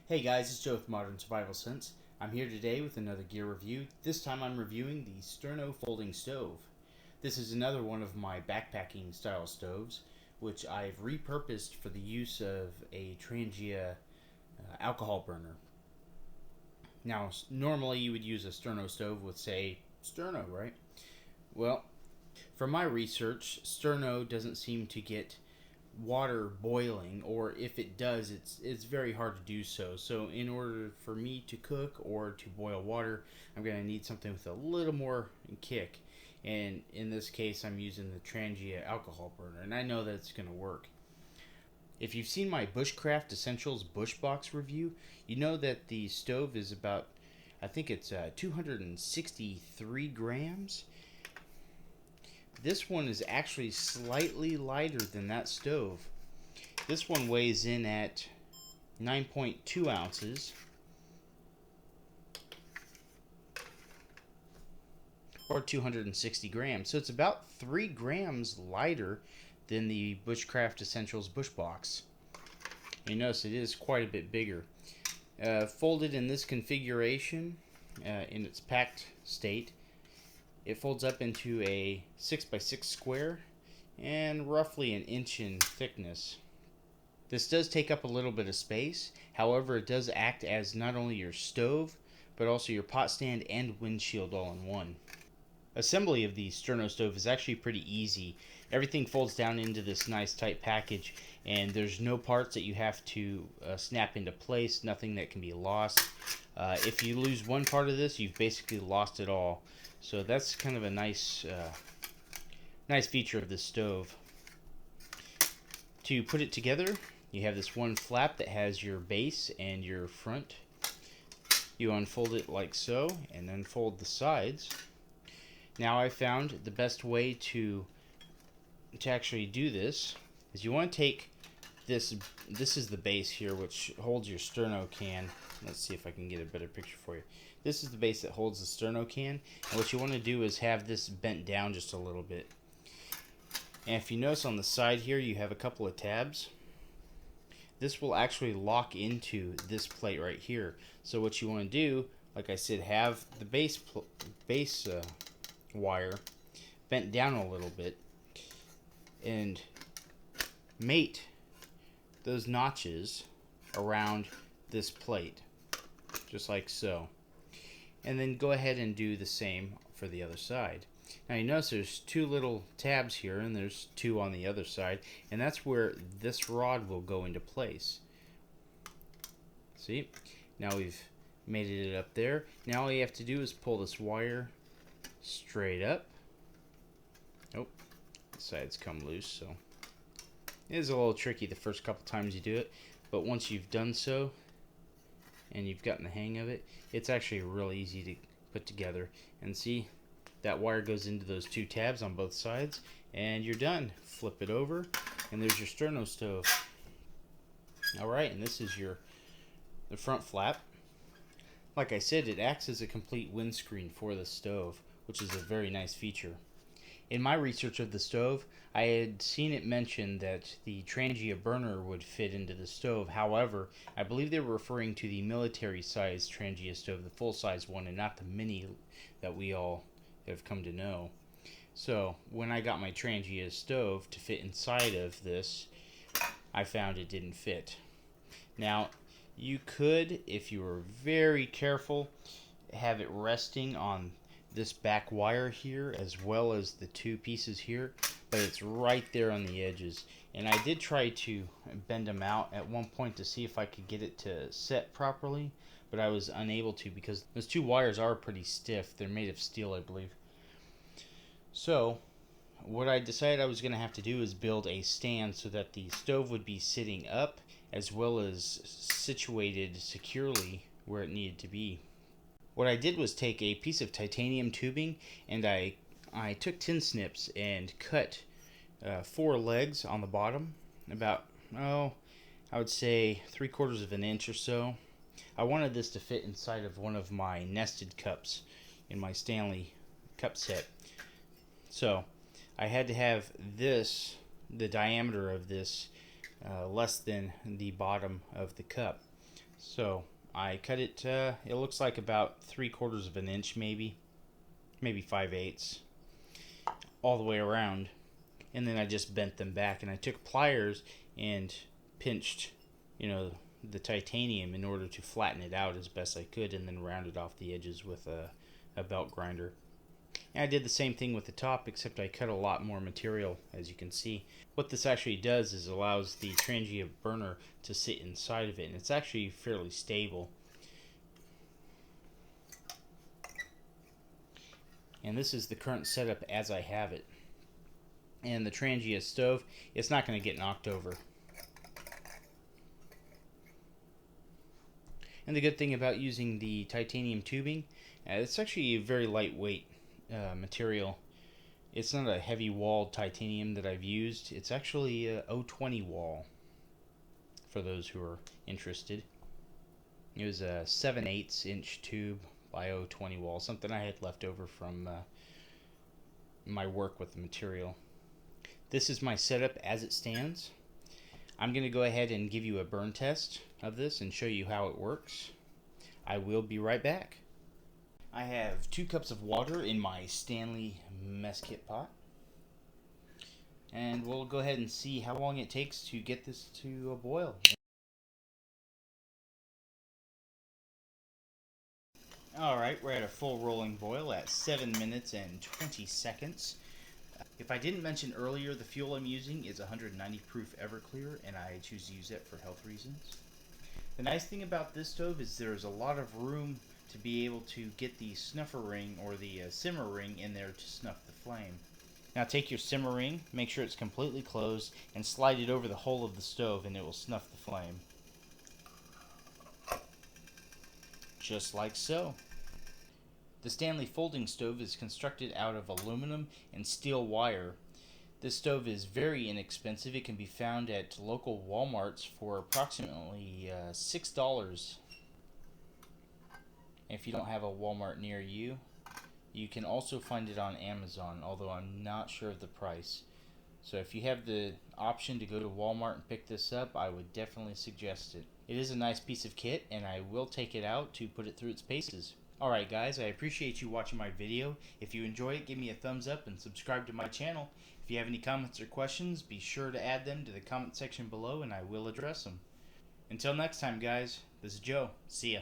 Hey guys, it's Joe with Modern Survival Sense. I'm here today with another gear review. This time I'm reviewing the Sterno Folding Stove. This is another one of my backpacking style stoves, which I've repurposed for the use of a Trangia alcohol burner. Now, normally you would use a Sterno stove with, say, Sterno, right? Well, from my research, Sterno doesn't seem to get water boiling, or if it does, it's very hard to do so. So in order for me to cook or to boil water, I'm going to need something with a little more kick, and in this case I'm using the Trangia alcohol burner, and I know that it's going to work. If you've seen my Bushcraft Essentials Bush Box review, you know that the stove is about, I think it's 263 grams. This one is actually slightly lighter than that stove. This one weighs in at 9.2 ounces, or 260 grams. So it's about 3 grams lighter than the Bushcraft Essentials Bush Box. You notice it is quite a bit bigger. Folded in this configuration, in its packed state, it folds up into a 6x6 square and roughly an inch in thickness. This does take up a little bit of space, however it does act as not only your stove, but also your pot stand and windshield all in one. Assembly of the Sterno stove is actually pretty easy. Everything folds down into this nice tight package, and there's no parts that you have to snap into place, nothing that can be lost. If you lose one part of this, you've basically lost it all. So that's kind of a nice feature of this stove. To put it together, you have this one flap that has your base and your front. You unfold it like so, and then fold the sides. Now I found the best way to actually do this is you want to take this is the base here, which holds your Sterno can. Let's see if I can get a better picture for you. This is the base that holds the Sterno can, and what you want to do is have this bent down just a little bit. And if you notice on the side here, you have a couple of tabs. This will actually lock into this plate right here. So what you want to do, like I said, have the base wire bent down a little bit and mate those notches around this plate, just like so. And then go ahead and do the same for the other side. Now you notice there's two little tabs here, and there's two on the other side, and that's where this rod will go into place. See? Now we've made it up there. Now all you have to do is pull this wire straight up. Oh, the sides come loose, so it is a little tricky the first couple times you do it, but once you've done so and you've gotten the hang of it, it's actually really easy to put together. And see, that wire goes into those two tabs on both sides, and you're done. Flip it over, and there's your Sterno stove. Alright, and this is the front flap. Like I said, it acts as a complete windscreen for the stove, which is a very nice feature. In my research of the stove, I had seen it mentioned that the Trangia burner would fit into the stove. However, I believe they were referring to the military-sized Trangia stove, the full-size one, and not the mini that we all have come to know. So, when I got my Trangia stove to fit inside of this, I found it didn't fit. Now, you could, if you were very careful, have it resting on this back wire here as well as the two pieces here, but it's right there on the edges. And I did try to bend them out at one point to see if I could get it to set properly, but I was unable to because those two wires are pretty stiff. They're made of steel, I believe. So what I decided I was going to have to do is build a stand so that the stove would be sitting up as well as situated securely where it needed to be. What I did was take a piece of titanium tubing, and I took tin snips and cut 4 legs on the bottom, about, I would say 3/4 of an inch or so. I wanted this to fit inside of one of my nested cups in my Stanley cup set. So I had to have the diameter of this less than the bottom of the cup. So I cut it, it looks like about 3/4 of an inch, maybe 5/8, all the way around. And then I just bent them back, and I took pliers and pinched, the titanium in order to flatten it out as best I could, and then rounded off the edges with a belt grinder. And I did the same thing with the top, except I cut a lot more material, as you can see. What this actually does is allows the Trangia burner to sit inside of it, and it's actually fairly stable. And this is the current setup as I have it. And the Trangia stove, it's not going to get knocked over. And the good thing about using the titanium tubing, it's actually a very lightweight material. It's not a heavy walled titanium that I've used. It's actually a 020 wall, for those who are interested. It was a 7/8 inch tube by 020 wall, something I had left over from my work with the material. This is my setup as it stands. I'm going to go ahead and give you a burn test of this and show you how it works. I will be right back. I have 2 cups of water in my Stanley mess kit pot. And we'll go ahead and see how long it takes to get this to a boil. Alright, we're at a full rolling boil at 7 minutes and 20 seconds. If I didn't mention earlier, the fuel I'm using is 190 proof Everclear, and I choose to use it for health reasons. The nice thing about this stove is there's a lot of room to be able to get the snuffer ring or the simmer ring in there to snuff the flame. Now take your simmer ring, make sure it's completely closed, and slide it over the hole of the stove, and it will snuff the flame. Just like so. The Stanley folding stove is constructed out of aluminum and steel wire. This stove is very inexpensive. It can be found at local Walmarts for approximately $6. If you don't have a Walmart near you, you can also find it on Amazon, although I'm not sure of the price. So if you have the option to go to Walmart and pick this up, I would definitely suggest it. It is a nice piece of kit, and I will take it out to put it through its paces. Alright guys, I appreciate you watching my video. If you enjoyed it, give me a thumbs up and subscribe to my channel. If you have any comments or questions, be sure to add them to the comment section below and I will address them. Until next time guys, this is Joe. See ya.